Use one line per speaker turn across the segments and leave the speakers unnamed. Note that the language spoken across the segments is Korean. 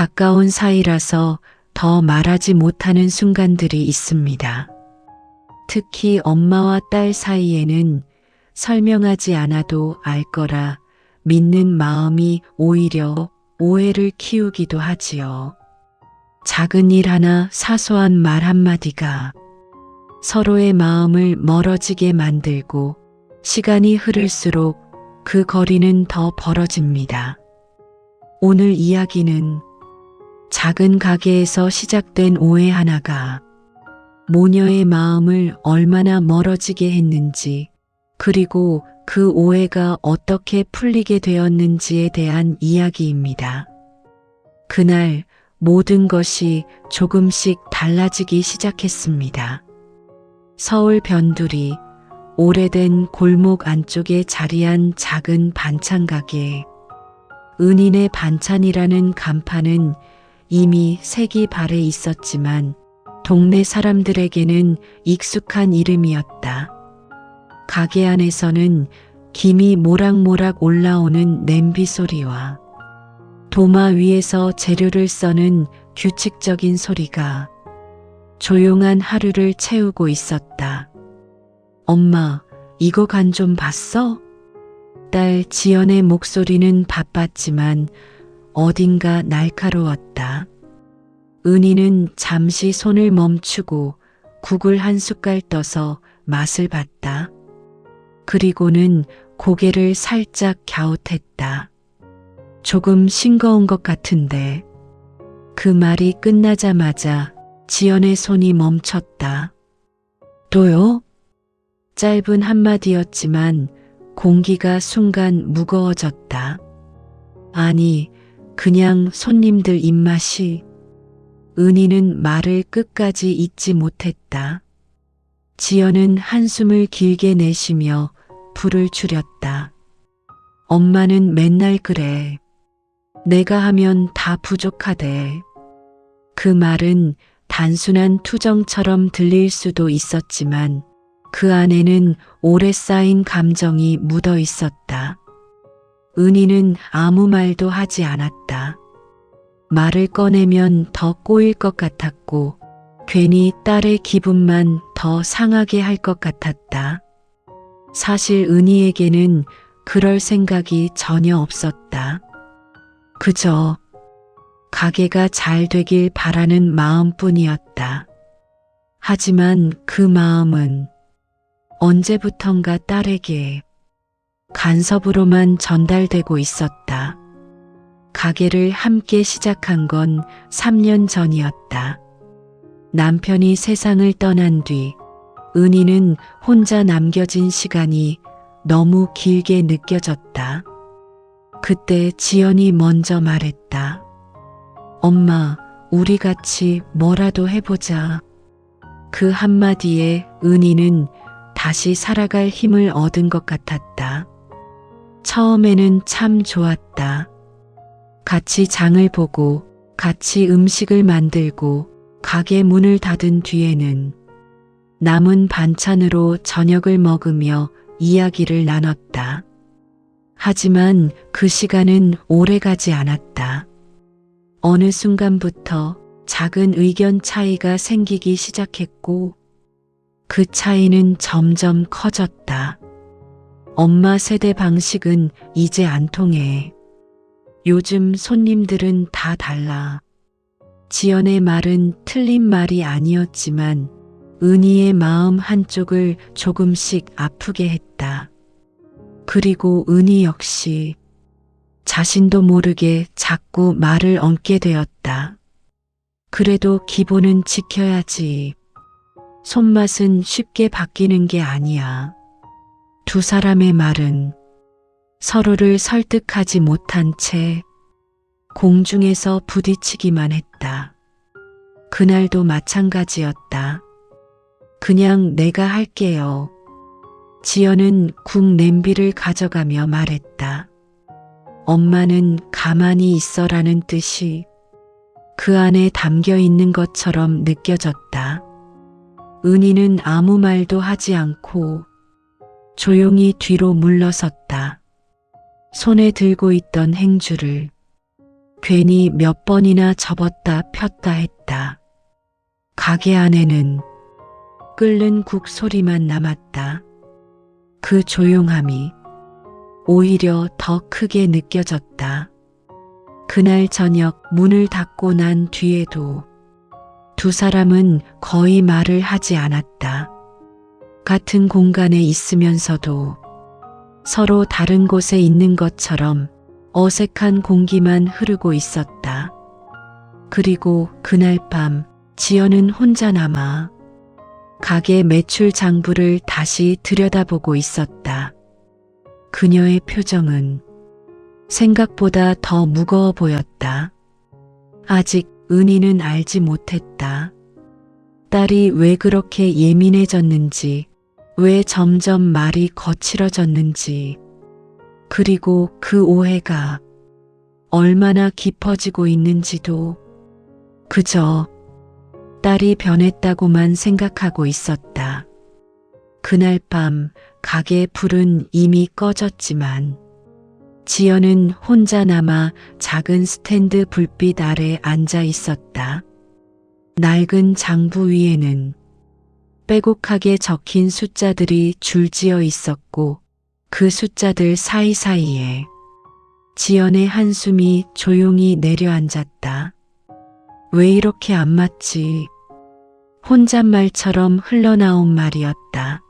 가까운 사이라서 더 말하지 못하는 순간들이 있습니다. 특히 엄마와 딸 사이에는 설명하지 않아도 알 거라 믿는 마음이 오히려 오해를 키우기도 하지요. 작은 일 하나, 사소한 말 한마디가 서로의 마음을 멀어지게 만들고 시간이 흐를수록 그 거리는 더 벌어집니다. 오늘 이야기는 작은 가게에서 시작된 오해 하나가 모녀의 마음을 얼마나 멀어지게 했는지, 그리고 그 오해가 어떻게 풀리게 되었는지에 대한 이야기입니다. 그날 모든 것이 조금씩 달라지기 시작했습니다. 서울 변두리 오래된 골목 안쪽에 자리한 작은 반찬 가게. 은인의 반찬이라는 간판은 이미 색이 발해 있었지만 동네 사람들에게는 익숙한 이름이었다. 가게 안에서는 김이 모락모락 올라오는 냄비 소리와 도마 위에서 재료를 써는 규칙적인 소리가 조용한 하루를 채우고 있었다. 엄마, 이거 간 좀 봤어? 딸 지연의 목소리는 바빴지만 어딘가 날카로웠다. 은희는 잠시 손을 멈추고 국을 한 숟갈 떠서 맛을 봤다. 그리고는 고개를 살짝 갸웃했다. 조금 싱거운 것 같은데. 그 말이 끝나자마자 지연의 손이 멈췄다. 또요? 짧은 한마디였지만 공기가 순간 무거워졌다. 아니, 그냥 손님들 입맛이. 은희는 말을 끝까지 잇지 못했다. 지연은 한숨을 길게 내쉬며 불을 줄였다. 엄마는 맨날 그래. 내가 하면 다 부족하대. 그 말은 단순한 투정처럼 들릴 수도 있었지만 그 안에는 오래 쌓인 감정이 묻어 있었다. 은희는 아무 말도 하지 않았다. 말을 꺼내면 더 꼬일 것 같았고 괜히 딸의 기분만 더 상하게 할 것 같았다. 사실 은희에게는 그럴 생각이 전혀 없었다. 그저 가게가 잘 되길 바라는 마음뿐이었다. 하지만 그 마음은 언제부턴가 딸에게 간섭으로만 전달되고 있었다. 가게를 함께 시작한 건 3년 전이었다. 남편이 세상을 떠난 뒤 은희는 혼자 남겨진 시간이 너무 길게 느껴졌다. 그때 지연이 먼저 말했다. 엄마, 우리 같이 뭐라도 해보자. 그 한마디에 은희는 다시 살아갈 힘을 얻은 것 같았다. 처음에는 참 좋았다. 같이 장을 보고 같이 음식을 만들고 가게 문을 닫은 뒤에는 남은 반찬으로 저녁을 먹으며 이야기를 나눴다. 하지만 그 시간은 오래 가지 않았다. 어느 순간부터 작은 의견 차이가 생기기 시작했고 그 차이는 점점 커졌다. 엄마 세대 방식은 이제 안 통해. 요즘 손님들은 다 달라. 지연의 말은 틀린 말이 아니었지만 은희의 마음 한쪽을 조금씩 아프게 했다. 그리고 은희 역시 자신도 모르게 자꾸 말을 얹게 되었다. 그래도 기본은 지켜야지. 손맛은 쉽게 바뀌는 게 아니야. 두 사람의 말은 서로를 설득하지 못한 채 공중에서 부딪히기만 했다. 그날도 마찬가지였다. 그냥 내가 할게요. 지연은 국 냄비를 가져가며 말했다. 엄마는 가만히 있어라는 뜻이 그 안에 담겨 있는 것처럼 느껴졌다. 은희는 아무 말도 하지 않고 조용히 뒤로 물러섰다. 손에 들고 있던 행주를 괜히 몇 번이나 접었다 폈다 했다. 가게 안에는 끓는 국 소리만 남았다. 그 조용함이 오히려 더 크게 느껴졌다. 그날 저녁 문을 닫고 난 뒤에도 두 사람은 거의 말을 하지 않았다. 같은 공간에 있으면서도 서로 다른 곳에 있는 것처럼 어색한 공기만 흐르고 있었다. 그리고 그날 밤 지연은 혼자 남아 가게 매출 장부를 다시 들여다보고 있었다. 그녀의 표정은 생각보다 더 무거워 보였다. 아직 은희는 알지 못했다. 딸이 왜 그렇게 예민해졌는지, 왜 점점 말이 거칠어졌는지, 그리고 그 오해가 얼마나 깊어지고 있는지도 그저 딸이 변했다고만 생각하고 있었다. 그날 밤 가게 불은 이미 꺼졌지만 지연은 혼자 남아 작은 스탠드 불빛 아래 앉아 있었다. 낡은 장부 위에는 빼곡하게 적힌 숫자들이 줄지어 있었고 그 숫자들 사이사이에 지연의 한숨이 조용히 내려앉았다. 왜 이렇게 안 맞지? 혼잣말처럼 흘러나온 말이었다.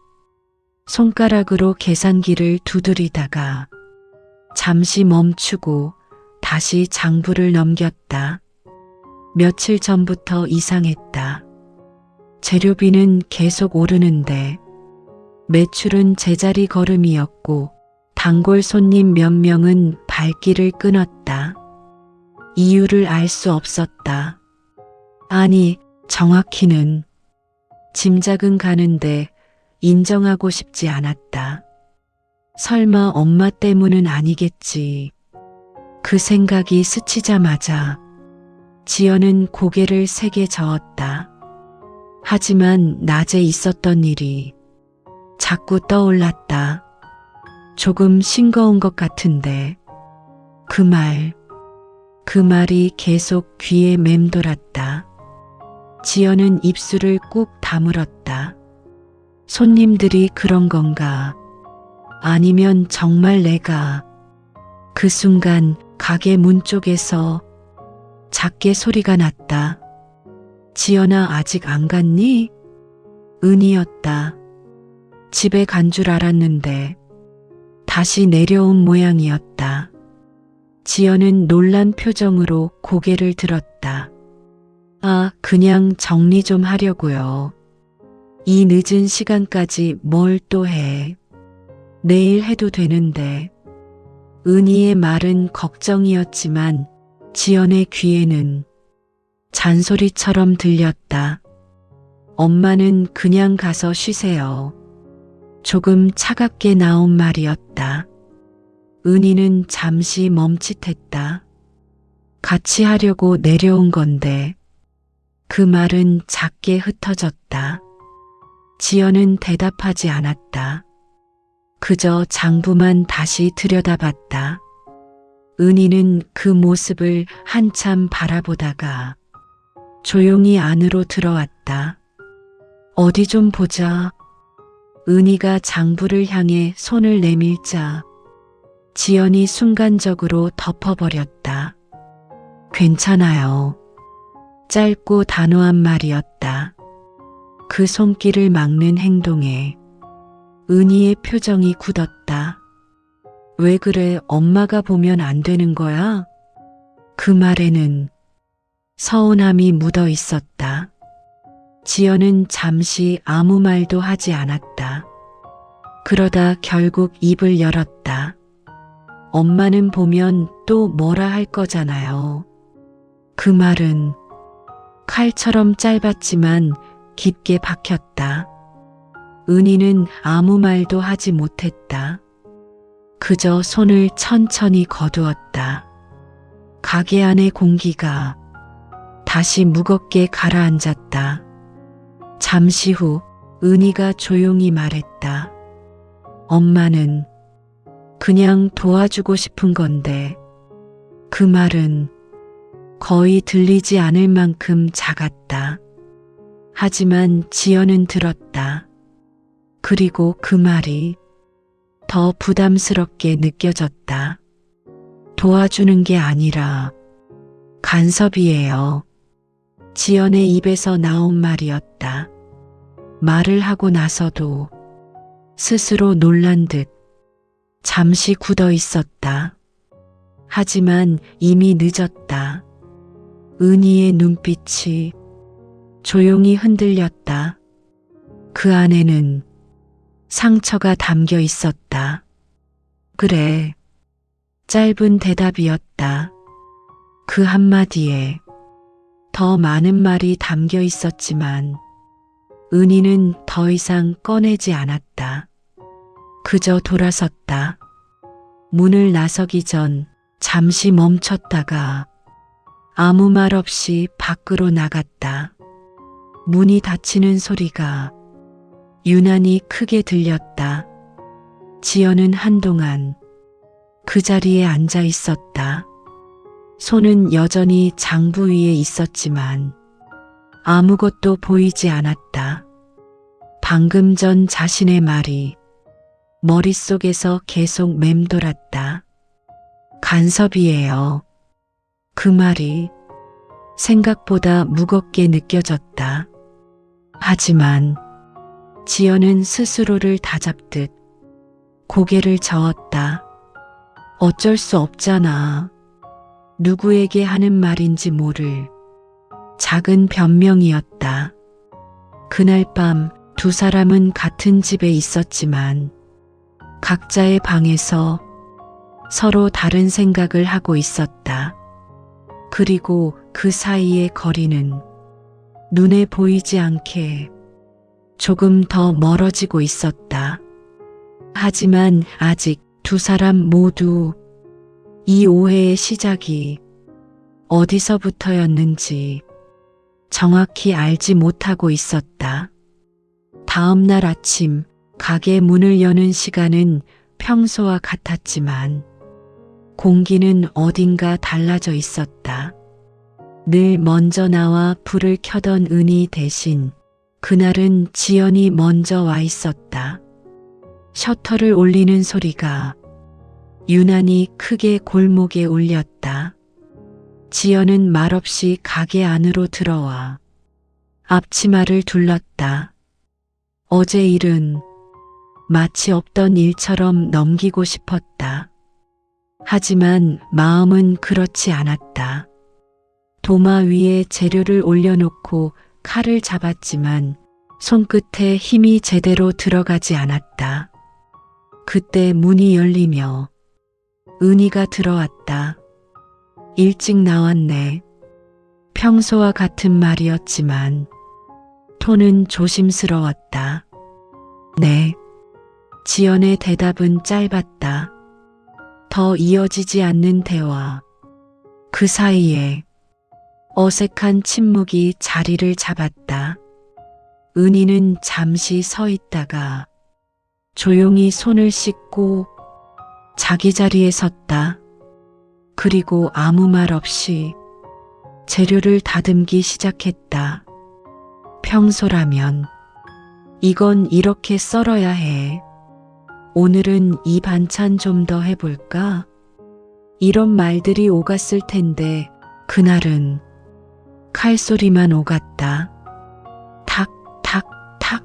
손가락으로 계산기를 두드리다가 잠시 멈추고 다시 장부를 넘겼다. 며칠 전부터 이상했다. 재료비는 계속 오르는데 매출은 제자리 걸음이었고 단골 손님 몇 명은 발길을 끊었다. 이유를 알 수 없었다. 아니, 정확히는 짐작은 가는데 인정하고 싶지 않았다. 설마 엄마 때문은 아니겠지. 그 생각이 스치자마자 지연은 고개를 세게 저었다. 하지만 낮에 있었던 일이 자꾸 떠올랐다. 조금 싱거운 것 같은데 그 말이 계속 귀에 맴돌았다. 지연은 입술을 꾹 다물었다. 손님들이 그런 건가? 아니면 정말 내가? 그 순간 가게 문 쪽에서 작게 소리가 났다. 지연아, 아직 안 갔니? 은희였다. 집에 간 줄 알았는데 다시 내려온 모양이었다. 지연은 놀란 표정으로 고개를 들었다. 아, 그냥 정리 좀 하려고요. 이 늦은 시간까지 뭘 또 해. 내일 해도 되는데. 은희의 말은 걱정이었지만 지연의 귀에는 잔소리처럼 들렸다. 엄마는 그냥 가서 쉬세요. 조금 차갑게 나온 말이었다. 은희는 잠시 멈칫했다. 같이 하려고 내려온 건데. 그 말은 작게 흩어졌다. 지연은 대답하지 않았다. 그저 장부만 다시 들여다봤다. 은희는 그 모습을 한참 바라보다가 조용히 안으로 들어왔다. 어디 좀 보자. 은희가 장부를 향해 손을 내밀자 지연이 순간적으로 덮어버렸다. 괜찮아요. 짧고 단호한 말이었다. 그 손길을 막는 행동에 은희의 표정이 굳었다. 왜 그래, 엄마가 보면 안 되는 거야? 그 말에는 서운함이 묻어 있었다. 지연은 잠시 아무 말도 하지 않았다. 그러다 결국 입을 열었다. 엄마는 보면 또 뭐라 할 거잖아요. 그 말은 칼처럼 짧았지만 깊게 박혔다. 은희는 아무 말도 하지 못했다. 그저 손을 천천히 거두었다. 가게 안의 공기가 다시 무겁게 가라앉았다. 잠시 후 은희가 조용히 말했다. 엄마는 그냥 도와주고 싶은 건데. 그 말은 거의 들리지 않을 만큼 작았다. 하지만 지연은 들었다. 그리고 그 말이 더 부담스럽게 느껴졌다. 도와주는 게 아니라 간섭이에요. 지연의 입에서 나온 말이었다. 말을 하고 나서도 스스로 놀란 듯 잠시 굳어 있었다. 하지만 이미 늦었다. 은희의 눈빛이 조용히 흔들렸다. 그 안에는 상처가 담겨 있었다. 그래. 짧은 대답이었다. 그 한마디에 더 많은 말이 담겨 있었지만 은희는 더 이상 꺼내지 않았다. 그저 돌아섰다. 문을 나서기 전 잠시 멈췄다가 아무 말 없이 밖으로 나갔다. 문이 닫히는 소리가 유난히 크게 들렸다. 지연은 한동안 그 자리에 앉아 있었다. 손은 여전히 장부 위에 있었지만 아무것도 보이지 않았다. 방금 전 자신의 말이 머릿속에서 계속 맴돌았다. 간섭이에요. 그 말이 생각보다 무겁게 느껴졌다. 하지만 지연은 스스로를 다잡듯 고개를 저었다. 어쩔 수 없잖아. 누구에게 하는 말인지 모를 작은 변명이었다. 그날 밤 두 사람은 같은 집에 있었지만 각자의 방에서 서로 다른 생각을 하고 있었다. 그리고 그 사이의 거리는 눈에 보이지 않게 조금 더 멀어지고 있었다. 하지만 아직 두 사람 모두 이 오해의 시작이 어디서부터였는지 정확히 알지 못하고 있었다. 다음 날 아침 가게 문을 여는 시간은 평소와 같았지만 공기는 어딘가 달라져 있었다. 늘 먼저 나와 불을 켜던 은희 대신 그날은 지연이 먼저 와 있었다. 셔터를 올리는 소리가 유난히 크게 골목에 울렸다. 지연은 말없이 가게 안으로 들어와 앞치마를 둘렀다. 어제 일은 마치 없던 일처럼 넘기고 싶었다. 하지만 마음은 그렇지 않았다. 도마 위에 재료를 올려놓고 칼을 잡았지만 손끝에 힘이 제대로 들어가지 않았다. 그때 문이 열리며 은희가 들어왔다. 일찍 나왔네. 평소와 같은 말이었지만 톤은 조심스러웠다. 네. 지연의 대답은 짧았다. 더 이어지지 않는 대화. 그 사이에 어색한 침묵이 자리를 잡았다. 은희는 잠시 서 있다가 조용히 손을 씻고 자기 자리에 섰다. 그리고 아무 말 없이 재료를 다듬기 시작했다. 평소라면 이건 이렇게 썰어야 해. 오늘은 이 반찬 좀 더 해볼까? 이런 말들이 오갔을 텐데 그날은 칼소리만 오갔다. 탁, 탁, 탁.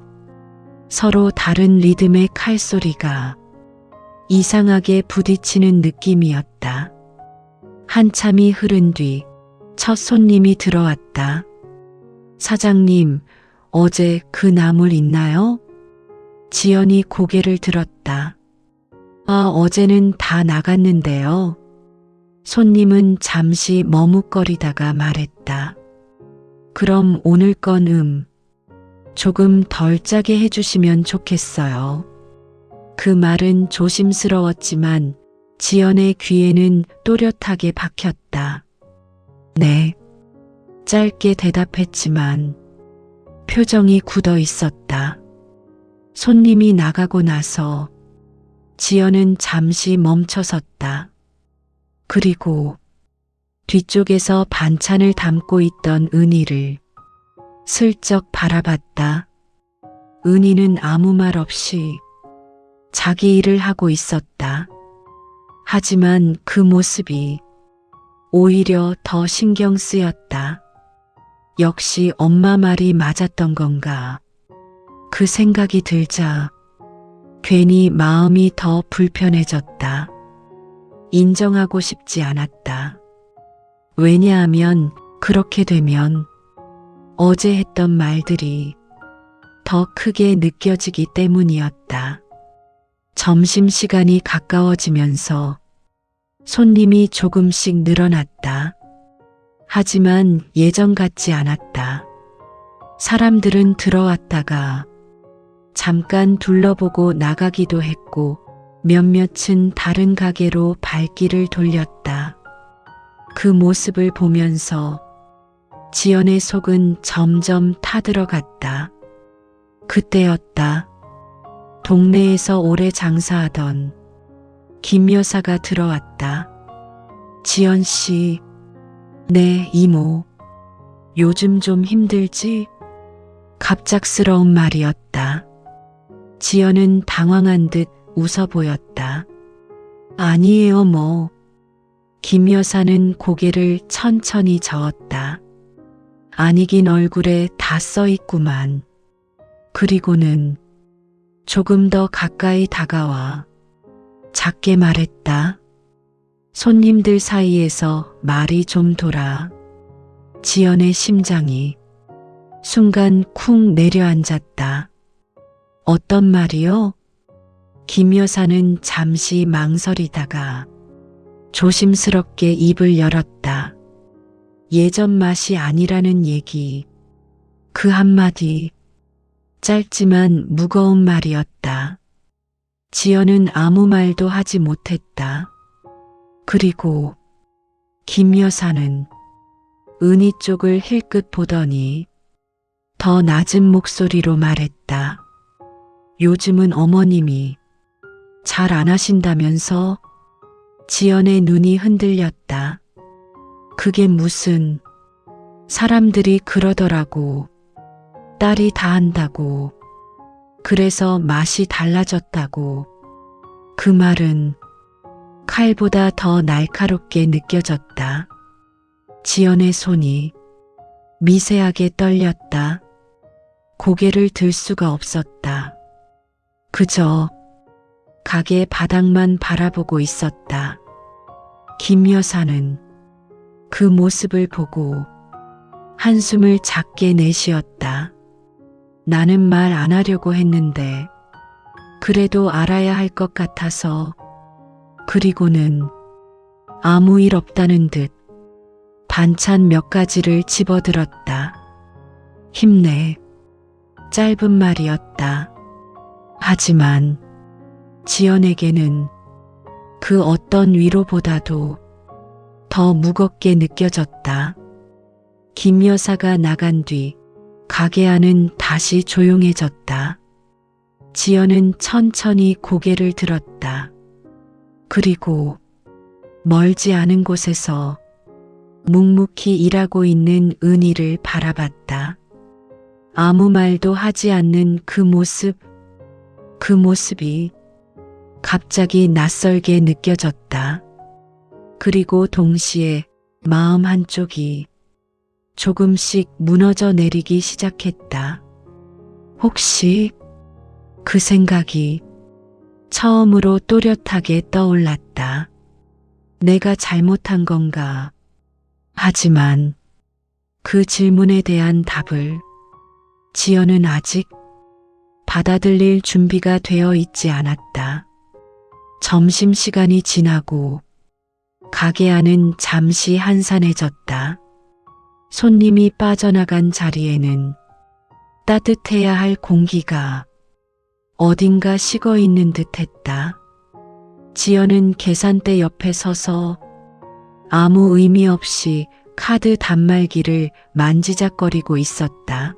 서로 다른 리듬의 칼소리가 이상하게 부딪히는 느낌이었다. 한참이 흐른 뒤 첫 손님이 들어왔다. 사장님, 어제 그 나물 있나요? 지연이 고개를 들었다. 아, 어제는 다 나갔는데요. 손님은 잠시 머뭇거리다가 말했다. 그럼 오늘 건 조금 덜 짜게 해주시면 좋겠어요. 그 말은 조심스러웠지만 지연의 귀에는 또렷하게 박혔다. 네. 짧게 대답했지만 표정이 굳어 있었다. 손님이 나가고 나서 지연은 잠시 멈춰섰다. 그리고 뒤쪽에서 반찬을 담고 있던 은희를 슬쩍 바라봤다. 은희는 아무 말 없이 자기 일을 하고 있었다. 하지만 그 모습이 오히려 더 신경 쓰였다. 역시 엄마 말이 맞았던 건가. 그 생각이 들자 괜히 마음이 더 불편해졌다. 인정하고 싶지 않았다. 왜냐하면 그렇게 되면 어제 했던 말들이 더 크게 느껴지기 때문이었다. 점심시간이 가까워지면서 손님이 조금씩 늘어났다. 하지만 예전 같지 않았다. 사람들은 들어왔다가 잠깐 둘러보고 나가기도 했고 몇몇은 다른 가게로 발길을 돌렸다. 그 모습을 보면서 지연의 속은 점점 타들어갔다. 그때였다. 동네에서 오래 장사하던 김 여사가 들어왔다. 지연 씨, 네 이모, 요즘 좀 힘들지? 갑작스러운 말이었다. 지연은 당황한 듯 웃어 보였다. 아니에요 뭐. 김 여사는 고개를 천천히 저었다. 아니긴 얼굴에 다 써 있구만. 그리고는 조금 더 가까이 다가와 작게 말했다. 손님들 사이에서 말이 좀 돌아 지연의 심장이 순간 쿵 내려앉았다. 어떤 말이요? 김 여사는 잠시 망설이다가 조심스럽게 입을 열었다. 예전 맛이 아니라는 얘기. 그 한마디 짧지만 무거운 말이었다. 지연은 아무 말도 하지 못했다. 그리고 김 여사는 은희 쪽을 힐끗 보더니 더 낮은 목소리로 말했다. 요즘은 어머님이 잘 안 하신다면서? 지연의 눈이 흔들렸다. 그게 무슨, 사람들이 그러더라고. 딸이 다 한다고. 그래서 맛이 달라졌다고. 그 말은 칼보다 더 날카롭게 느껴졌다. 지연의 손이 미세하게 떨렸다. 고개를 들 수가 없었다. 그저 가게 바닥만 바라보고 있었다. 김 여사는 그 모습을 보고 한숨을 작게 내쉬었다. 나는 말 안 하려고 했는데 그래도 알아야 할 것 같아서. 그리고는 아무 일 없다는 듯 반찬 몇 가지를 집어들었다. 힘내. 짧은 말이었다. 하지만 지연에게는 그 어떤 위로보다도 더 무겁게 느껴졌다. 김 여사가 나간 뒤 가게 안은 다시 조용해졌다. 지연은 천천히 고개를 들었다. 그리고 멀지 않은 곳에서 묵묵히 일하고 있는 은희를 바라봤다. 아무 말도 하지 않는 그 모습이 갑자기 낯설게 느껴졌다. 그리고 동시에 마음 한쪽이 조금씩 무너져 내리기 시작했다. 혹시 그 생각이 처음으로 또렷하게 떠올랐다. 내가 잘못한 건가? 하지만 그 질문에 대한 답을 지연은 아직 받아들일 준비가 되어 있지 않았다. 점심시간이 지나고 가게 안은 잠시 한산해졌다. 손님이 빠져나간 자리에는 따뜻해야 할 공기가 어딘가 식어 있는 듯했다. 지연은 계산대 옆에 서서 아무 의미 없이 카드 단말기를 만지작거리고 있었다.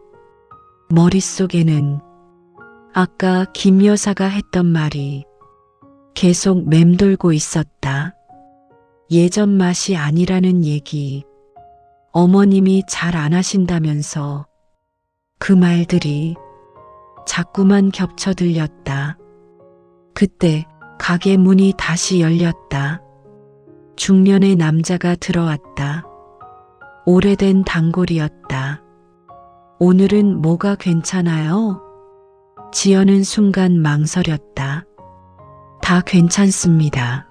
머릿속에는 아까 김 여사가 했던 말이 계속 맴돌고 있었다. 예전 맛이 아니라는 얘기. 어머님이 잘 안 하신다면서 그 말들이 자꾸만 겹쳐 들렸다. 그때 가게 문이 다시 열렸다. 중년의 남자가 들어왔다. 오래된 단골이었다. 오늘은 뭐가 괜찮아요? 지연은 순간 망설였다. 다 괜찮습니다.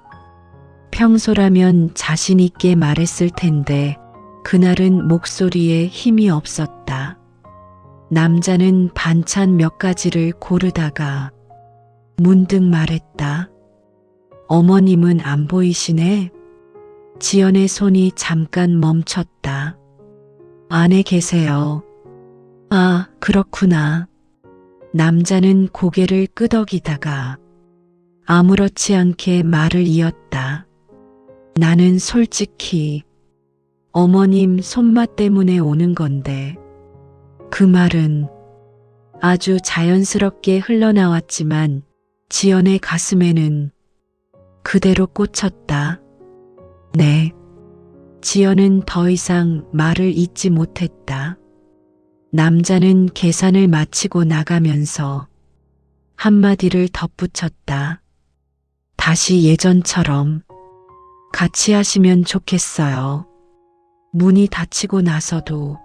평소라면 자신 있게 말했을 텐데 그날은 목소리에 힘이 없었다. 남자는 반찬 몇 가지를 고르다가 문득 말했다. 어머님은 안 보이시네? 지연의 손이 잠깐 멈췄다. 안에 계세요. 아, 그렇구나. 남자는 고개를 끄덕이다가 아무렇지 않게 말을 이었다. 나는 솔직히 어머님 손맛 때문에 오는 건데. 그 말은 아주 자연스럽게 흘러나왔지만 지연의 가슴에는 그대로 꽂혔다. 네. 지연은 더 이상 말을 잇지 못했다. 남자는 계산을 마치고 나가면서 한마디를 덧붙였다. 다시 예전처럼 같이 하시면 좋겠어요. 문이 닫히고 나서도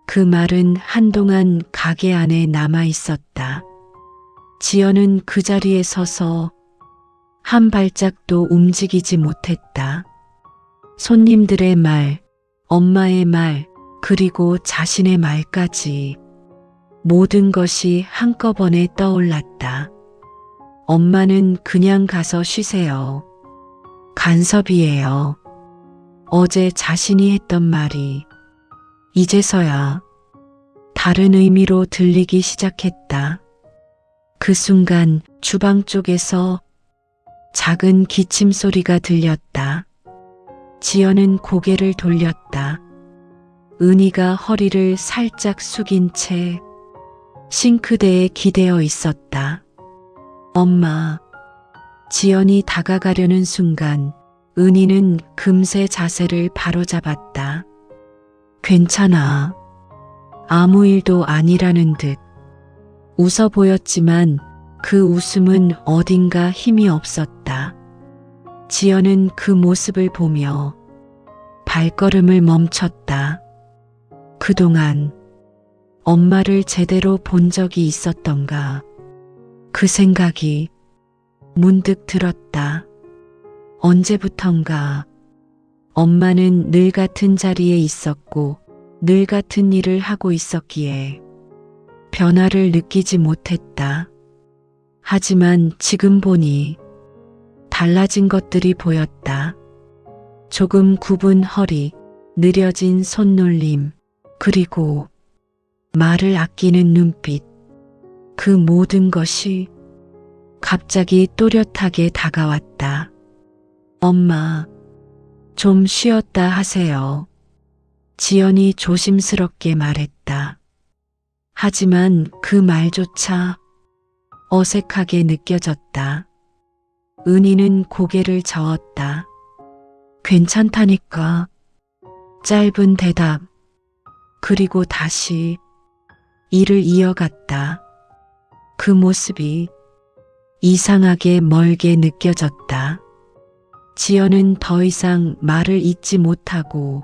그 말은 한동안 가게 안에 남아 있었다. 지연은 그 자리에 서서 한 발짝도 움직이지 못했다. 손님들의 말, 엄마의 말, 그리고 자신의 말까지 모든 것이 한꺼번에 떠올랐다. 엄마는 그냥 가서 쉬세요. 간섭이에요. 어제 자신이 했던 말이 이제서야 다른 의미로 들리기 시작했다. 그 순간 주방 쪽에서 작은 기침 소리가 들렸다. 지연은 고개를 돌렸다. 은희가 허리를 살짝 숙인 채 싱크대에 기대어 있었다. 엄마. 지연이 다가가려는 순간 은희는 금세 자세를 바로잡았다. 괜찮아. 아무 일도 아니라는 듯 웃어 보였지만 그 웃음은 어딘가 힘이 없었다. 지연은 그 모습을 보며 발걸음을 멈췄다. 그동안 엄마를 제대로 본 적이 있었던가. 그 생각이 문득 들었다. 언제부턴가 엄마는 늘 같은 자리에 있었고 늘 같은 일을 하고 있었기에 변화를 느끼지 못했다. 하지만 지금 보니 달라진 것들이 보였다. 조금 굽은 허리, 느려진 손놀림, 그리고 말을 아끼는 눈빛. 그 모든 것이 갑자기 또렷하게 다가왔다. 엄마, 좀 쉬었다 하세요. 지연이 조심스럽게 말했다. 하지만 그 말조차 어색하게 느껴졌다. 은희는 고개를 저었다. 괜찮다니까. 짧은 대답. 그리고 다시 일을 이어갔다. 그 모습이 이상하게 멀게 느껴졌다. 지연은 더 이상 말을 잇지 못하고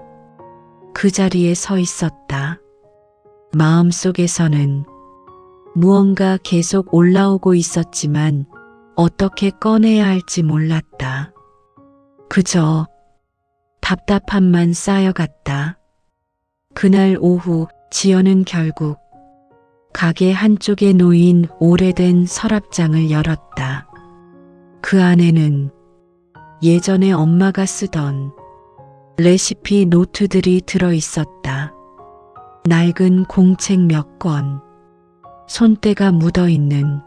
그 자리에 서 있었다. 마음속에서는 무언가 계속 올라오고 있었지만 어떻게 꺼내야 할지 몰랐다. 그저 답답함만 쌓여갔다. 그날 오후 지연은 결국 가게 한쪽에 놓인 오래된 서랍장을 열었다. 그 안에는 예전에 엄마가 쓰던 레시피 노트들이 들어 있었다. 낡은 공책 몇 권, 손때가 묻어 있는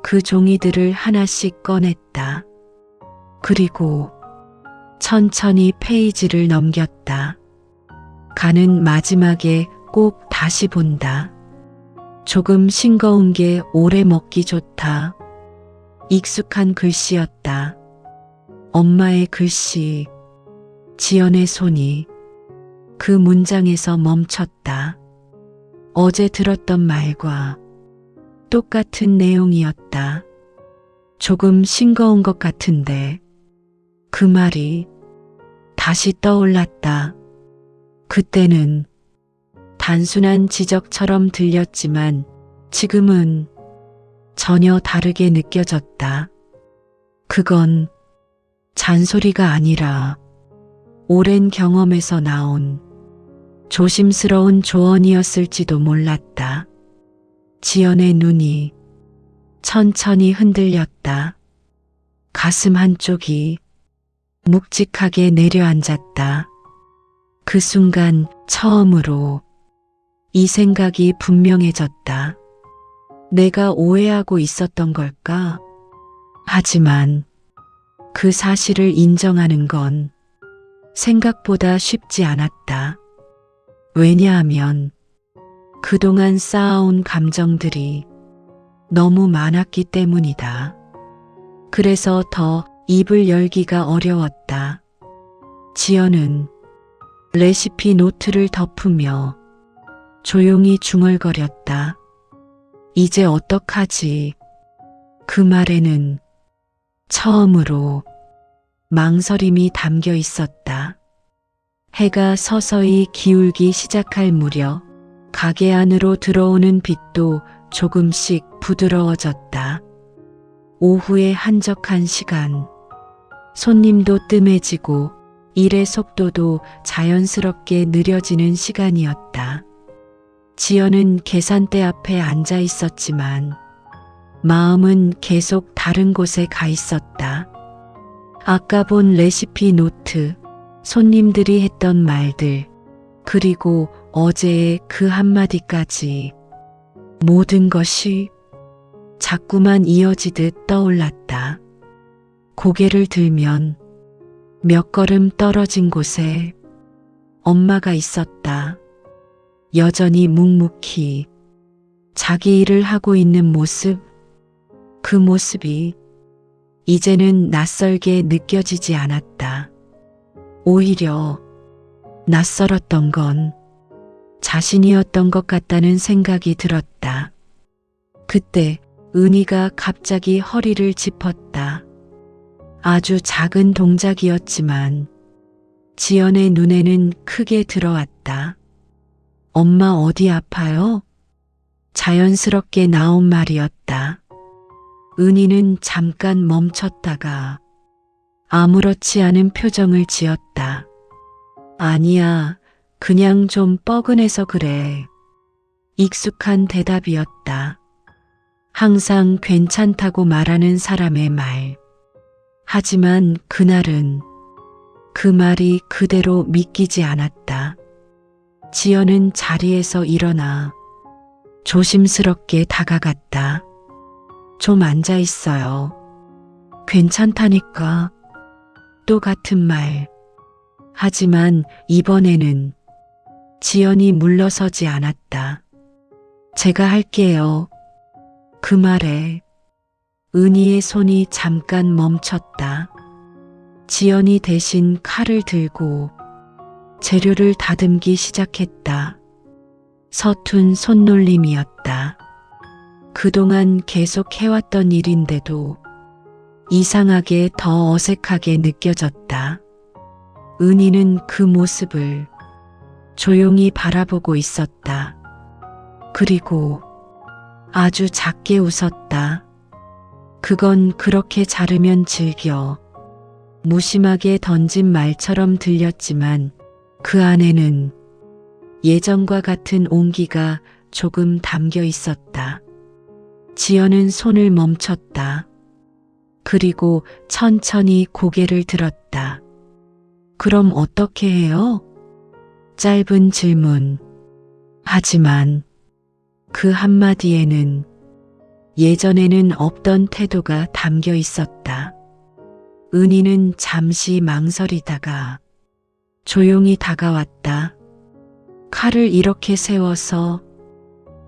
그 종이들을 하나씩 꺼냈다. 그리고 천천히 페이지를 넘겼다. 가는 마지막에 꼭 다시 본다. 조금 싱거운 게 오래 먹기 좋다. 익숙한 글씨였다. 엄마의 글씨, 지연의 손이 그 문장에서 멈췄다. 어제 들었던 말과 똑같은 내용이었다. 조금 싱거운 것 같은데 그 말이 다시 떠올랐다. 그때는 단순한 지적처럼 들렸지만 지금은 전혀 다르게 느껴졌다. 그건 잔소리가 아니라 오랜 경험에서 나온 조심스러운 조언이었을지도 몰랐다. 지연의 눈이 천천히 흔들렸다. 가슴 한쪽이 묵직하게 내려앉았다. 그 순간 처음으로 이 생각이 분명해졌다. 내가 오해하고 있었던 걸까? 하지만 그 사실을 인정하는 건 생각보다 쉽지 않았다. 왜냐하면 그동안 쌓아온 감정들이 너무 많았기 때문이다. 그래서 더 입을 열기가 어려웠다. 지연은 레시피 노트를 덮으며 조용히 중얼거렸다. 이제 어떡하지? 그 말에는 처음으로 망설임이 담겨 있었다. 해가 서서히 기울기 시작할 무렵 가게 안으로 들어오는 빛도 조금씩 부드러워졌다. 오후의 한적한 시간, 손님도 뜸해지고 일의 속도도 자연스럽게 느려지는 시간이었다. 지연은 계산대 앞에 앉아 있었지만 마음은 계속 다른 곳에 가 있었다. 아까 본 레시피 노트, 손님들이 했던 말들, 그리고 어제의 그 한마디까지 모든 것이 자꾸만 이어지듯 떠올랐다. 고개를 들면 몇 걸음 떨어진 곳에 엄마가 있었다. 여전히 묵묵히 자기 일을 하고 있는 모습, 그 모습이 이제는 낯설게 느껴지지 않았다. 오히려 낯설었던 건 자신이었던 것 같다는 생각이 들었다. 그때 은희가 갑자기 허리를 짚었다. 아주 작은 동작이었지만 지연의 눈에는 크게 들어왔다. 엄마 어디 아파요? 자연스럽게 나온 말이었다. 은희는 잠깐 멈췄다가 아무렇지 않은 표정을 지었다. 아니야, 그냥 좀 뻐근해서 그래. 익숙한 대답이었다. 항상 괜찮다고 말하는 사람의 말. 하지만 그날은 그 말이 그대로 믿기지 않았다. 지연은 자리에서 일어나 조심스럽게 다가갔다. 좀 앉아 있어요. 괜찮다니까. 또 같은 말. 하지만 이번에는 지연이 물러서지 않았다. 제가 할게요. 그 말에 은희의 손이 잠깐 멈췄다. 지연이 대신 칼을 들고 재료를 다듬기 시작했다. 서툰 손놀림이었다. 그동안 계속 해왔던 일인데도 이상하게 더 어색하게 느껴졌다. 은희는 그 모습을 조용히 바라보고 있었다. 그리고 아주 작게 웃었다. 그건 그렇게 자르면 즐겨. 무심하게 던진 말처럼 들렸지만 그 안에는 예전과 같은 온기가 조금 담겨 있었다. 지연은 손을 멈췄다. 그리고 천천히 고개를 들었다. 그럼 어떻게 해요? 짧은 질문. 하지만 그 한마디에는 예전에는 없던 태도가 담겨 있었다. 은희는 잠시 망설이다가 조용히 다가왔다. 칼을 이렇게 세워서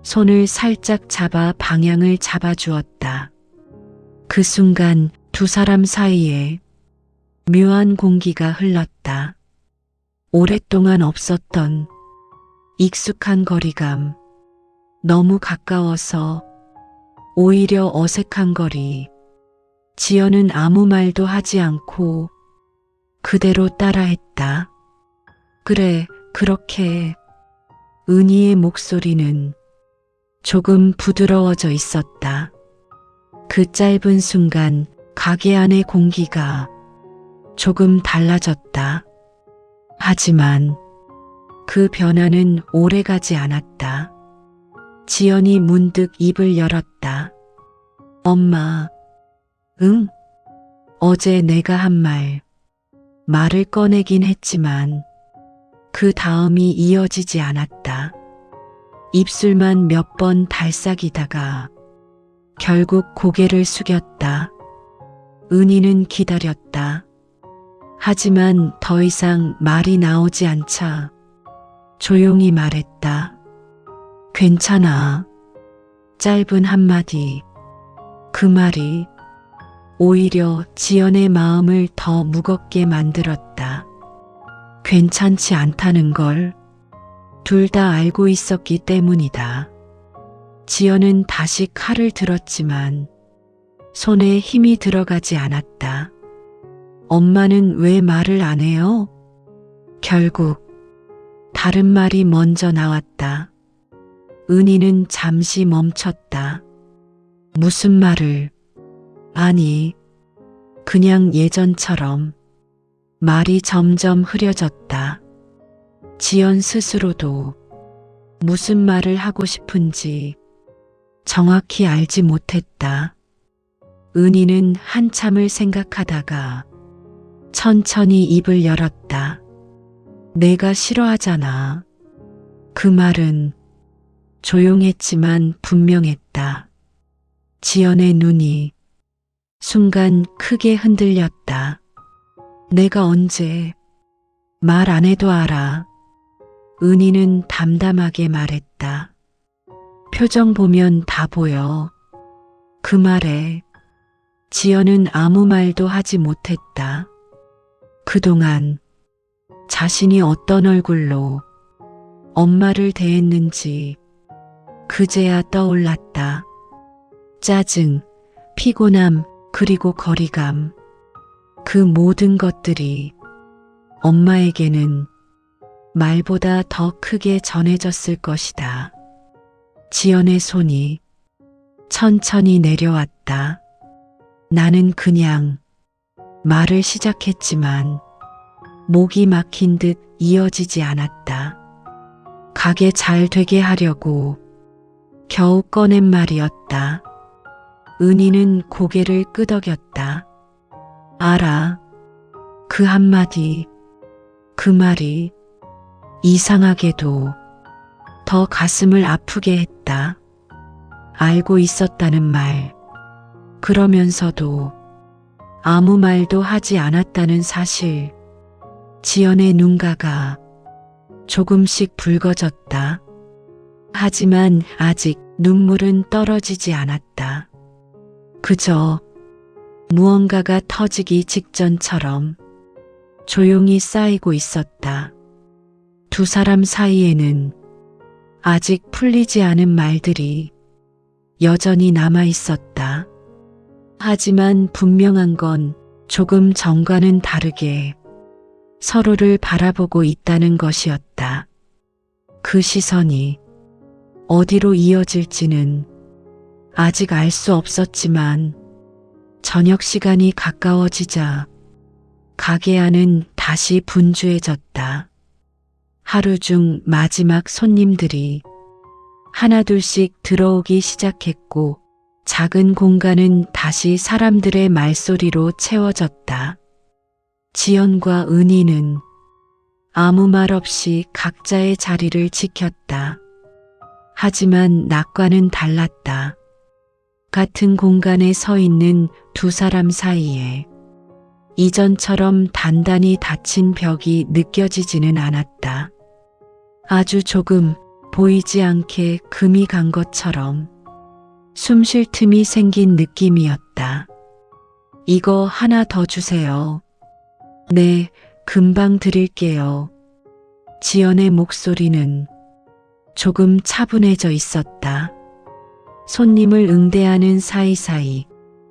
손을 살짝 잡아 방향을 잡아주었다. 그 순간 두 사람 사이에 묘한 공기가 흘렀다. 오랫동안 없었던 익숙한 거리감, 너무 가까워서 오히려 어색한 거리. 지연은 아무 말도 하지 않고 그대로 따라했다. 그래, 그렇게. 은희의 목소리는 조금 부드러워져 있었다. 그 짧은 순간 가게 안의 공기가 조금 달라졌다. 하지만 그 변화는 오래가지 않았다. 지연이 문득 입을 열었다. 엄마, 응? 어제 내가 한 말을 꺼내긴 했지만 그 다음이 이어지지 않았다. 입술만 몇 번 달싹이다가 결국 고개를 숙였다. 은희는 기다렸다. 하지만 더 이상 말이 나오지 않자 조용히 말했다. 괜찮아. 짧은 한마디. 그 말이 오히려 지연의 마음을 더 무겁게 만들었다. 괜찮지 않다는 걸 둘 다 알고 있었기 때문이다. 지연은 다시 칼을 들었지만 손에 힘이 들어가지 않았다. 엄마는 왜 말을 안 해요? 결국 다른 말이 먼저 나왔다. 은희는 잠시 멈췄다. 무슨 말을? 아니, 그냥 예전처럼. 말이 점점 흐려졌다. 지연 스스로도 무슨 말을 하고 싶은지 정확히 알지 못했다. 은희는 한참을 생각하다가 천천히 입을 열었다. 내가 싫어하잖아. 그 말은 조용했지만 분명했다. 지연의 눈이 순간 크게 흔들렸다. 내가 언제 말 안 해도 알아. 은희는 담담하게 말했다. 표정 보면 다 보여. 그 말에 지연은 아무 말도 하지 못했다. 그동안 자신이 어떤 얼굴로 엄마를 대했는지 그제야 떠올랐다. 짜증, 피곤함, 그리고 거리감. 그 모든 것들이 엄마에게는 말보다 더 크게 전해졌을 것이다. 지연의 손이 천천히 내려왔다. 나는 그냥 말을 시작했지만 목이 막힌 듯 이어지지 않았다. 가게 잘 되게 하려고 겨우 꺼낸 말이었다. 은희는 고개를 끄덕였다. 알아. 그 한마디, 그 말이 이상하게도 더 가슴을 아프게 했다. 알고 있었다는 말, 그러면서도 아무 말도 하지 않았다는 사실. 지연의 눈가가 조금씩 붉어졌다. 하지만 아직 눈물은 떨어지지 않았다. 그저 무언가가 터지기 직전처럼 조용히 쌓이고 있었다. 두 사람 사이에는 아직 풀리지 않은 말들이 여전히 남아 있었다. 하지만 분명한 건 조금 전과는 다르게 서로를 바라보고 있다는 것이었다. 그 시선이 어디로 이어질지는 아직 알 수 없었지만 저녁 시간이 가까워지자 가게 안은 다시 분주해졌다. 하루 중 마지막 손님들이 하나둘씩 들어오기 시작했고 작은 공간은 다시 사람들의 말소리로 채워졌다. 지연과 은희는 아무 말 없이 각자의 자리를 지켰다. 하지만 낮과는 달랐다. 같은 공간에 서 있는 두 사람 사이에 이전처럼 단단히 닫힌 벽이 느껴지지는 않았다. 아주 조금 보이지 않게 금이 간 것처럼 숨 쉴 틈이 생긴 느낌이었다. 이거 하나 더 주세요. 네, 금방 드릴게요. 지연의 목소리는 조금 차분해져 있었다. 손님을 응대하는 사이사이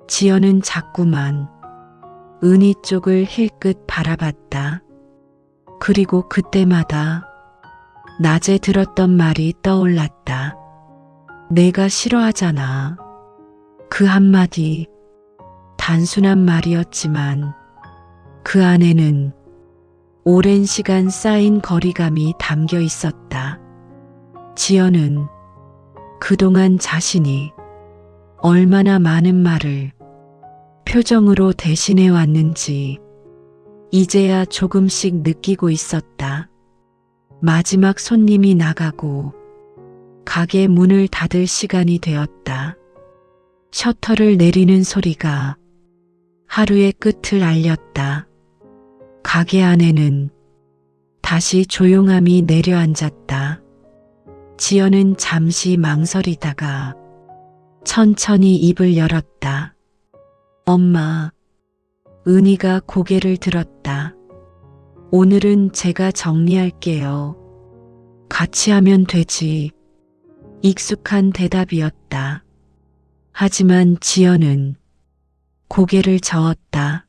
지연은 자꾸만 은희 쪽을 힐끗 바라봤다. 그리고 그때마다 낮에 들었던 말이 떠올랐다. 내가 싫어하잖아. 그 한마디 단순한 말이었지만 그 안에는 오랜 시간 쌓인 거리감이 담겨 있었다. 지연은 그동안 자신이 얼마나 많은 말을 표정으로 대신해 왔는지 이제야 조금씩 느끼고 있었다. 마지막 손님이 나가고 가게 문을 닫을 시간이 되었다. 셔터를 내리는 소리가 하루의 끝을 알렸다. 가게 안에는 다시 조용함이 내려앉았다. 지연은 잠시 망설이다가 천천히 입을 열었다. 엄마. 은희가 고개를 들었다. 오늘은 제가 정리할게요. 같이 하면 되지. 익숙한 대답이었다. 하지만 지연은 고개를 저었다.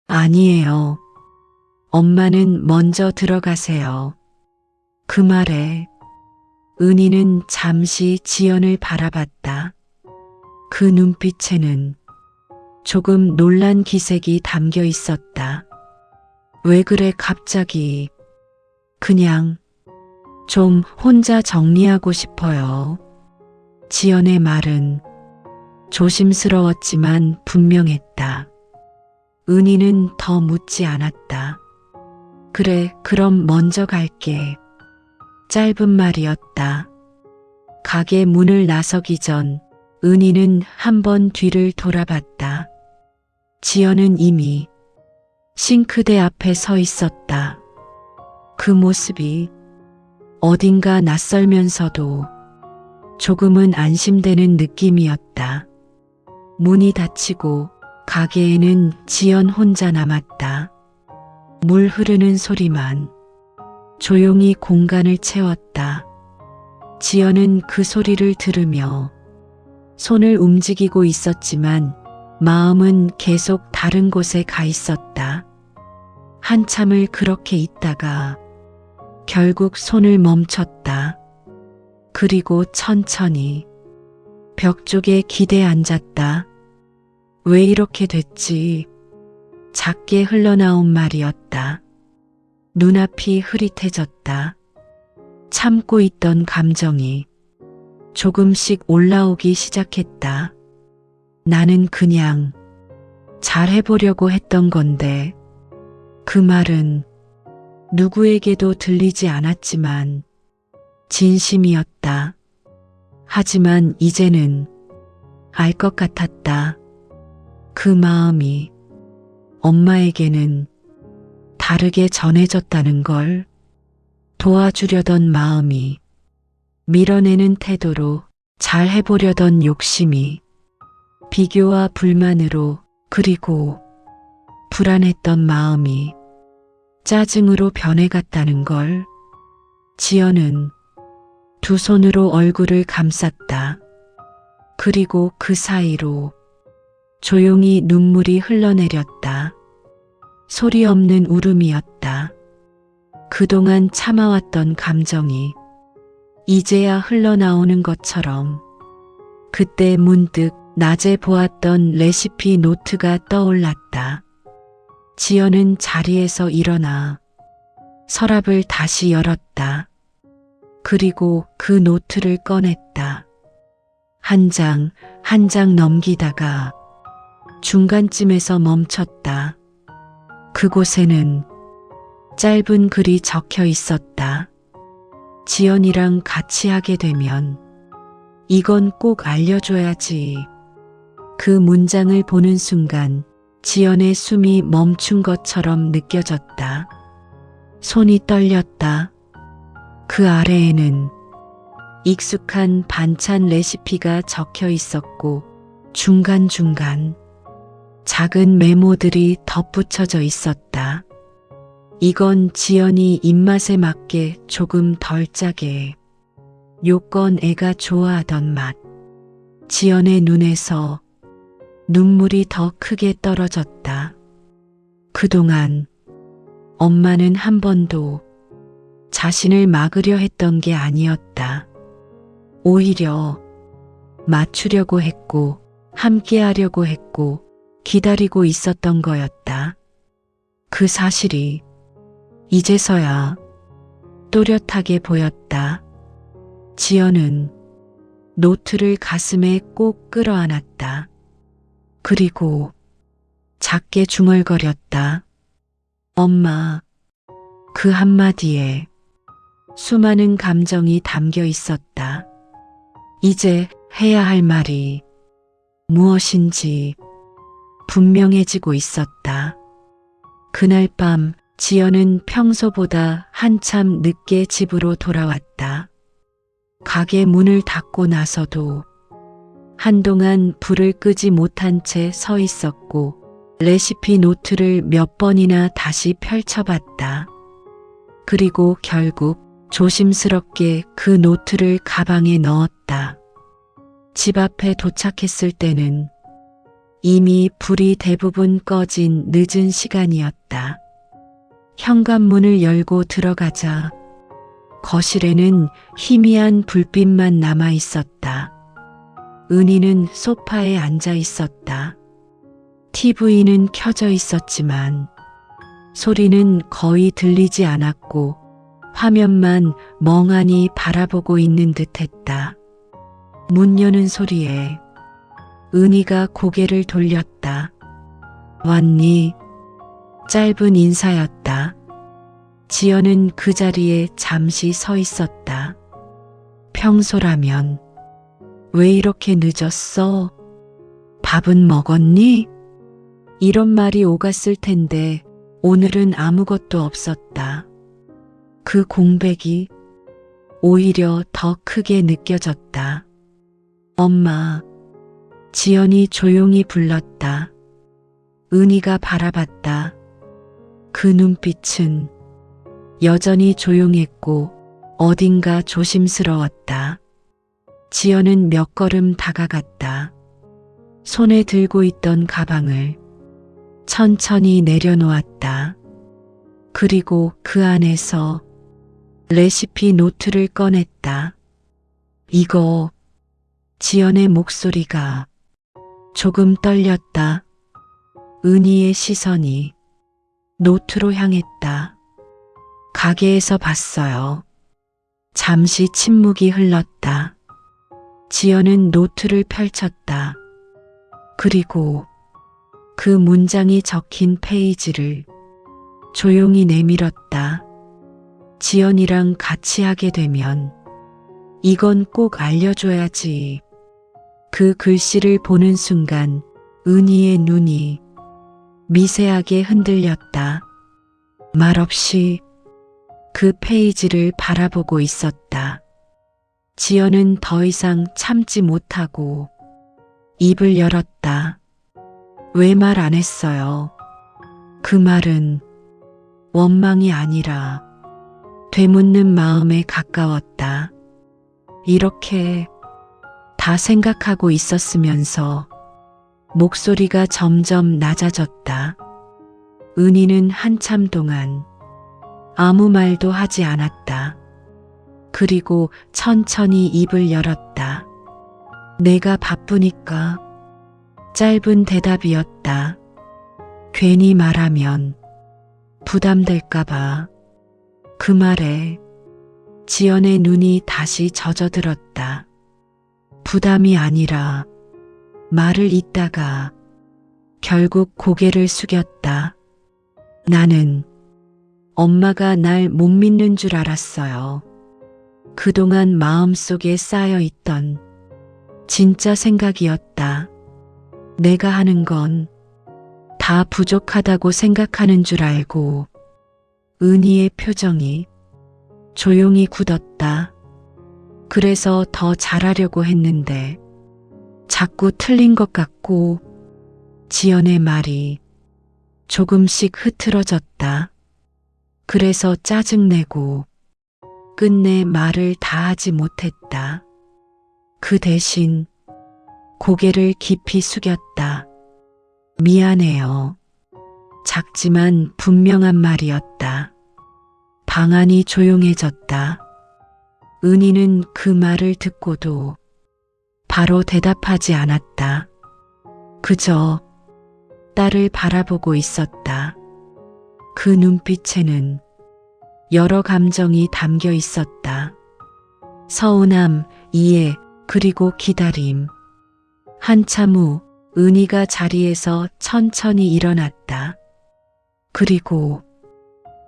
아니에요. 엄마는 먼저 들어가세요. 그 말에 은희는 잠시 지연을 바라봤다. 그 눈빛에는 조금 놀란 기색이 담겨 있었다. 왜 그래 갑자기? 그냥 좀 혼자 정리하고 싶어요. 지연의 말은 조심스러웠지만 분명했다. 은희는 더 묻지 않았다. 그래, 그럼 먼저 갈게. 짧은 말이었다. 가게 문을 나서기 전 은희는 한번 뒤를 돌아봤다. 지연은 이미 싱크대 앞에 서 있었다. 그 모습이 어딘가 낯설면서도 조금은 안심되는 느낌이었다. 문이 닫히고 가게에는 지연 혼자 남았다. 물 흐르는 소리만 조용히 공간을 채웠다. 지연은 그 소리를 들으며 손을 움직이고 있었지만 마음은 계속 다른 곳에 가 있었다. 한참을 그렇게 있다가 결국 손을 멈췄다. 그리고 천천히 벽 쪽에 기대 앉았다. 왜 이렇게 됐지? 작게 흘러나온 말이었다. 눈앞이 흐릿해졌다. 참고 있던 감정이 조금씩 올라오기 시작했다. 나는 그냥 잘 해보려고 했던 건데, 그 말은 누구에게도 들리지 않았지만 진심이었다. 하지만 이제는 알 것 같았다. 그 마음이 엄마에게는 다르게 전해졌다는 걸. 도와주려던 마음이, 밀어내는 태도로 잘 해보려던 욕심이, 비교와 불만으로, 그리고 불안했던 마음이 짜증으로 변해갔다는 걸. 지연은 두 손으로 얼굴을 감쌌다. 그리고 그 사이로 조용히 눈물이 흘러내렸다. 소리 없는 울음이었다. 그동안 참아왔던 감정이 이제야 흘러나오는 것처럼. 그때 문득 낮에 보았던 레시피 노트가 떠올랐다. 지연은 자리에서 일어나 서랍을 다시 열었다. 그리고 그 노트를 꺼냈다. 한 장 한 장 넘기다가 중간쯤에서 멈췄다. 그곳에는 짧은 글이 적혀 있었다. 지연이랑 같이 하게 되면 이건 꼭 알려줘야지. 그 문장을 보는 순간 지연의 숨이 멈춘 것처럼 느껴졌다. 손이 떨렸다. 그 아래에는 익숙한 반찬 레시피가 적혀 있었고 중간중간 작은 메모들이 덧붙여져 있었다. 이건 지연이 입맛에 맞게 조금 덜 짜게. 요건 애가 좋아하던 맛. 지연의 눈에서 눈물이 더 크게 떨어졌다. 그동안 엄마는 한 번도 자신을 막으려 했던 게 아니었다. 오히려 맞추려고 했고, 함께하려고 했고, 기다리고 있었던 거였다. 그 사실이 이제서야 또렷하게 보였다. 지연은 노트를 가슴에 꼭 끌어안았다. 그리고 작게 중얼거렸다. 엄마, 그 한마디에 수많은 감정이 담겨 있었다. 이제 해야 할 말이 무엇인지 분명해지고 있었다. 그날 밤 지연은 평소보다 한참 늦게 집으로 돌아왔다. 가게 문을 닫고 나서도 한동안 불을 끄지 못한 채 서 있었고 레시피 노트를 몇 번이나 다시 펼쳐봤다. 그리고 결국 조심스럽게 그 노트를 가방에 넣었다. 집 앞에 도착했을 때는 이미 불이 대부분 꺼진 늦은 시간이었다. 현관문을 열고 들어가자 거실에는 희미한 불빛만 남아 있었다. 은희는 소파에 앉아 있었다. TV는 켜져 있었지만 소리는 거의 들리지 않았고 화면만 멍하니 바라보고 있는 듯했다. 문 여는 소리에 은희가 고개를 돌렸다. 왔니? 짧은 인사였다. 지연은 그 자리에 잠시 서 있었다. 평소라면 왜 이렇게 늦었어? 밥은 먹었니? 이런 말이 오갔을 텐데 오늘은 아무것도 없었다. 그 공백이 오히려 더 크게 느껴졌다. 엄마, 지연이 조용히 불렀다. 은희가 바라봤다. 그 눈빛은 여전히 조용했고 어딘가 조심스러웠다. 지연은 몇 걸음 다가갔다. 손에 들고 있던 가방을 천천히 내려놓았다. 그리고 그 안에서 레시피 노트를 꺼냈다. 이거. 지연의 목소리가 조금 떨렸다. 은희의 시선이 노트로 향했다. 가게에서 봤어요. 잠시 침묵이 흘렀다. 지연은 노트를 펼쳤다. 그리고 그 문장이 적힌 페이지를 조용히 내밀었다. 지연이랑 같이 하게 되면 이건 꼭 알려줘야지. 그 글씨를 보는 순간 은희의 눈이 미세하게 흔들렸다. 말없이 그 페이지를 바라보고 있었다. 지연은 더 이상 참지 못하고 입을 열었다. 왜 말 안 했어요? 그 말은 원망이 아니라 되묻는 마음에 가까웠다. 이렇게 다 생각하고 있었으면서 목소리가 점점 낮아졌다. 은희는 한참 동안 아무 말도 하지 않았다. 그리고 천천히 입을 열었다. 내가 바쁘니까. 짧은 대답이었다. 괜히 말하면 부담될까봐. 그 말에 지연의 눈이 다시 젖어들었다. 부담이 아니라 말을 잇다가 결국 고개를 숙였다. 나는 엄마가 날 못 믿는 줄 알았어요. 그동안 마음속에 쌓여있던 진짜 생각이었다. 내가 하는 건 다 부족하다고 생각하는 줄 알고. 은희의 표정이 조용히 굳었다. 그래서 더 잘하려고 했는데 자꾸 틀린 것 같고 지연의 말이 조금씩 흐트러졌다. 그래서 짜증내고 끝내 말을 다 하지 못했다. 그 대신 고개를 깊이 숙였다. 미안해요. 작지만 분명한 말이었다. 방 안이 조용해졌다. 은희는 그 말을 듣고도 바로 대답하지 않았다. 그저 딸을 바라보고 있었다. 그 눈빛에는 여러 감정이 담겨 있었다. 서운함, 이해, 그리고 기다림. 한참 후 은희가 자리에서 천천히 일어났다. 그리고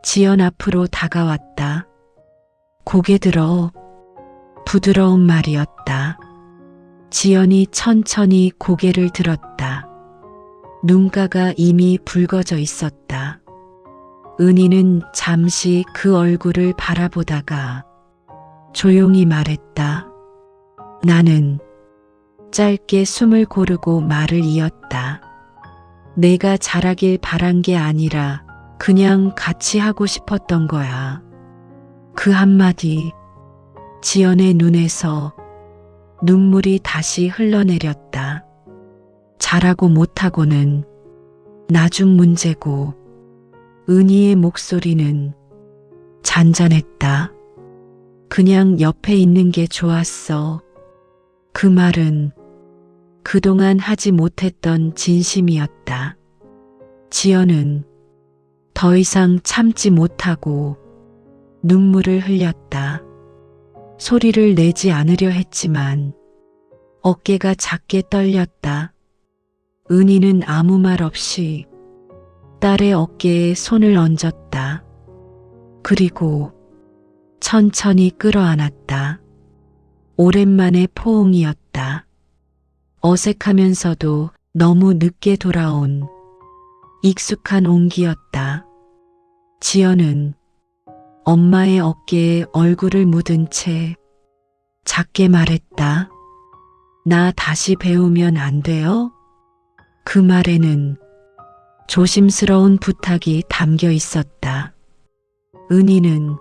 지연 앞으로 다가왔다. 고개 들어. 부드러운 말이었다. 지연이 천천히 고개를 들었다. 눈가가 이미 붉어져 있었다. 은희는 잠시 그 얼굴을 바라보다가 조용히 말했다. 나는 짧게 숨을 고르고 말을 이었다. 내가 잘하길 바란 게 아니라 그냥 같이 하고 싶었던 거야. 그 한마디, 지연의 눈에서 눈물이 다시 흘러내렸다. 잘하고 못하고는 나중 문제고, 은희의 목소리는 잔잔했다. 그냥 옆에 있는 게 좋았어. 그 말은 그동안 하지 못했던 진심이었다. 지연은 더 이상 참지 못하고 눈물을 흘렸다. 소리를 내지 않으려 했지만 어깨가 작게 떨렸다. 은희는 아무 말 없이 딸의 어깨에 손을 얹었다. 그리고 천천히 끌어안았다. 오랜만에 포옹이었다. 어색하면서도 너무 늦게 돌아온 익숙한 온기였다. 지연은 엄마의 어깨에 얼굴을 묻은 채 작게 말했다. 나 다시 배우면 안 돼요? 그 말에는 조심스러운 부탁이 담겨 있었다. 은희는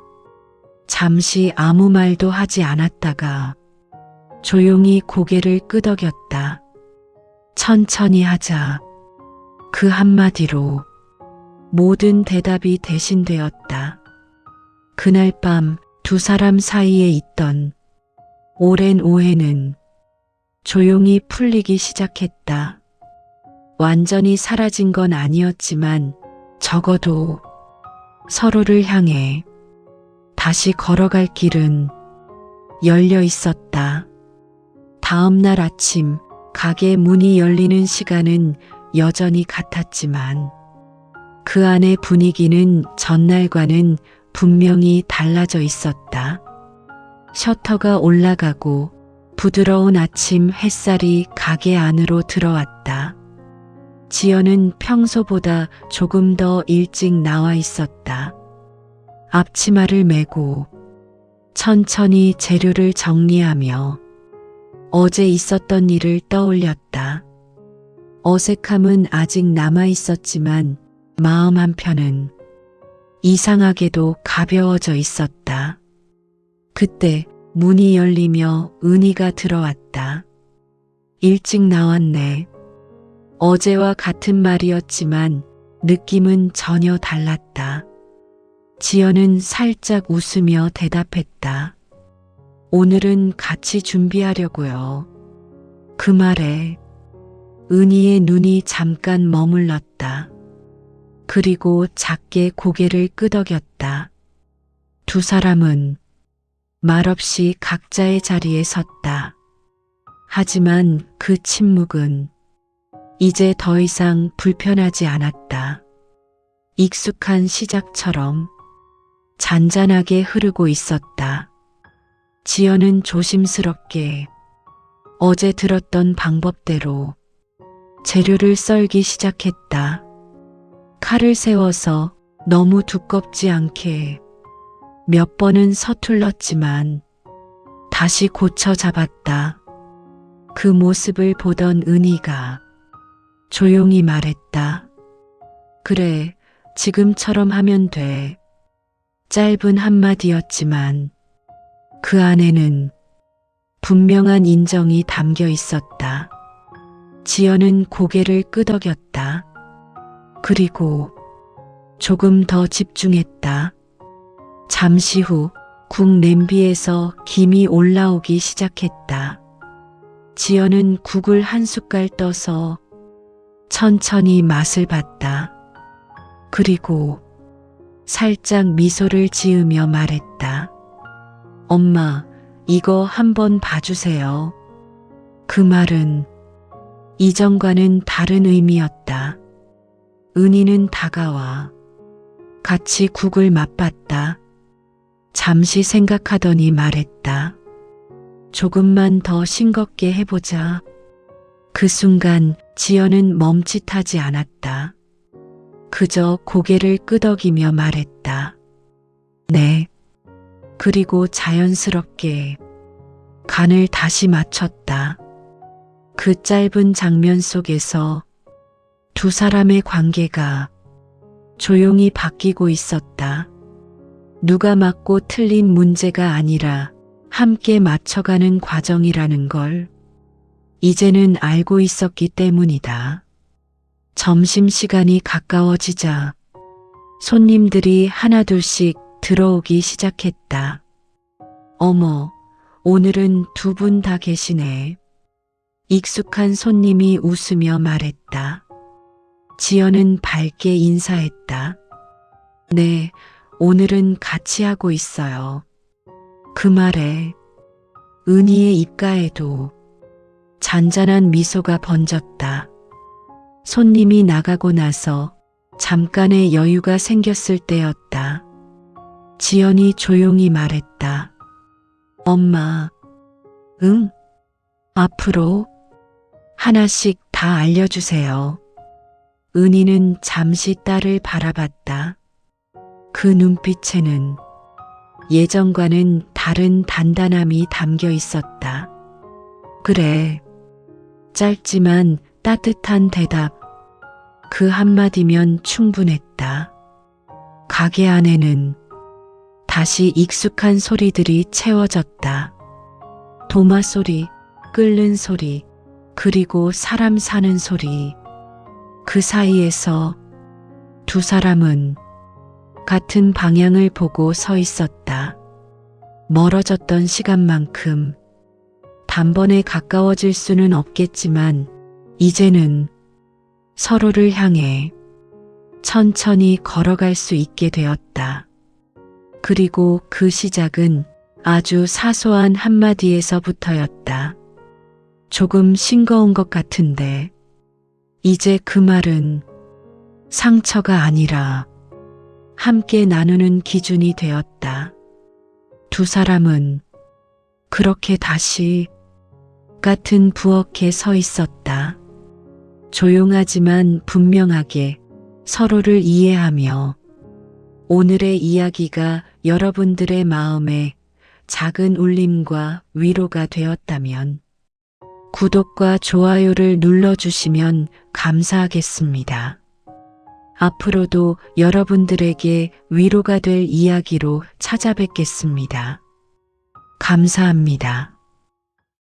잠시 아무 말도 하지 않았다가 조용히 고개를 끄덕였다. 천천히 하자. 그 한마디로 모든 대답이 대신되었다. 그날 밤 두 사람 사이에 있던 오랜 오해는 조용히 풀리기 시작했다. 완전히 사라진 건 아니었지만 적어도 서로를 향해 다시 걸어갈 길은 열려 있었다. 다음 날 아침 가게 문이 열리는 시간은 여전히 같았지만 그 안의 분위기는 전날과는 분명히 달라져 있었다. 셔터가 올라가고 부드러운 아침 햇살이 가게 안으로 들어왔다. 지연은 평소보다 조금 더 일찍 나와 있었다. 앞치마를 메고 천천히 재료를 정리하며 어제 있었던 일을 떠올렸다. 어색함은 아직 남아 있었지만 마음 한편은 이상하게도 가벼워져 있었다. 그때 문이 열리며 은희가 들어왔다. 일찍 나왔네. 어제와 같은 말이었지만 느낌은 전혀 달랐다. 지연은 살짝 웃으며 대답했다. 오늘은 같이 준비하려고요. 그 말에 은희의 눈이 잠깐 머물렀다. 그리고 작게 고개를 끄덕였다. 두 사람은 말없이 각자의 자리에 섰다. 하지만 그 침묵은 이제 더 이상 불편하지 않았다. 익숙한 시작처럼 잔잔하게 흐르고 있었다. 지연은 조심스럽게 어제 들었던 방법대로 재료를 썰기 시작했다. 칼을 세워서 너무 두껍지 않게 몇 번은 서툴렀지만 다시 고쳐 잡았다. 그 모습을 보던 은희가 조용히 말했다. 그래, 지금처럼 하면 돼. 짧은 한마디였지만 그 안에는 분명한 인정이 담겨 있었다. 지연은 고개를 끄덕였다. 그리고 조금 더 집중했다. 잠시 후 국 냄비에서 김이 올라오기 시작했다. 지연은 국을 한 숟갈 떠서 천천히 맛을 봤다. 그리고 살짝 미소를 지으며 말했다. 엄마, 이거 한번 봐주세요. 그 말은 이전과는 다른 의미였다. 은희는 다가와 같이 국을 맛봤다. 잠시 생각하더니 말했다. 조금만 더 싱겁게 해보자. 그 순간 지연은 멈칫하지 않았다. 그저 고개를 끄덕이며 말했다. 네. 그리고 자연스럽게 간을 다시 맞췄다. 그 짧은 장면 속에서 두 사람의 관계가 조용히 바뀌고 있었다. 누가 맞고 틀린 문제가 아니라 함께 맞춰가는 과정이라는 걸 이제는 알고 있었기 때문이다. 점심시간이 가까워지자 손님들이 하나둘씩 들어오기 시작했다. 어머, 오늘은 두 분 다 계시네. 익숙한 손님이 웃으며 말했다. 지연은 밝게 인사했다. 네, 오늘은 같이 하고 있어요. 그 말에 은희의 입가에도 잔잔한 미소가 번졌다. 손님이 나가고 나서 잠깐의 여유가 생겼을 때였다. 지연이 조용히 말했다. 엄마, 응? 앞으로 하나씩 다 알려주세요. 은희는 잠시 딸을 바라봤다. 그 눈빛에는 예전과는 다른 단단함이 담겨 있었다. 그래. 짧지만 따뜻한 대답. 그 한마디면 충분했다. 가게 안에는 다시 익숙한 소리들이 채워졌다. 도마 소리, 끓는 소리, 그리고 사람 사는 소리. 그 사이에서 두 사람은 같은 방향을 보고 서 있었다. 멀어졌던 시간만큼 단번에 가까워질 수는 없겠지만 이제는 서로를 향해 천천히 걸어갈 수 있게 되었다. 그리고 그 시작은 아주 사소한 한마디에서부터였다. 조금 싱거운 것 같은데 이제 그 말은 상처가 아니라 함께 나누는 기준이 되었다. 두 사람은 그렇게 다시 같은 부엌에 서 있었다. 조용하지만 분명하게 서로를 이해하며 오늘의 이야기가 여러분들의 마음에 작은 울림과 위로가 되었다면 구독과 좋아요를 눌러주시면 감사하겠습니다. 앞으로도 여러분들에게 위로가 될 이야기로 찾아뵙겠습니다. 감사합니다.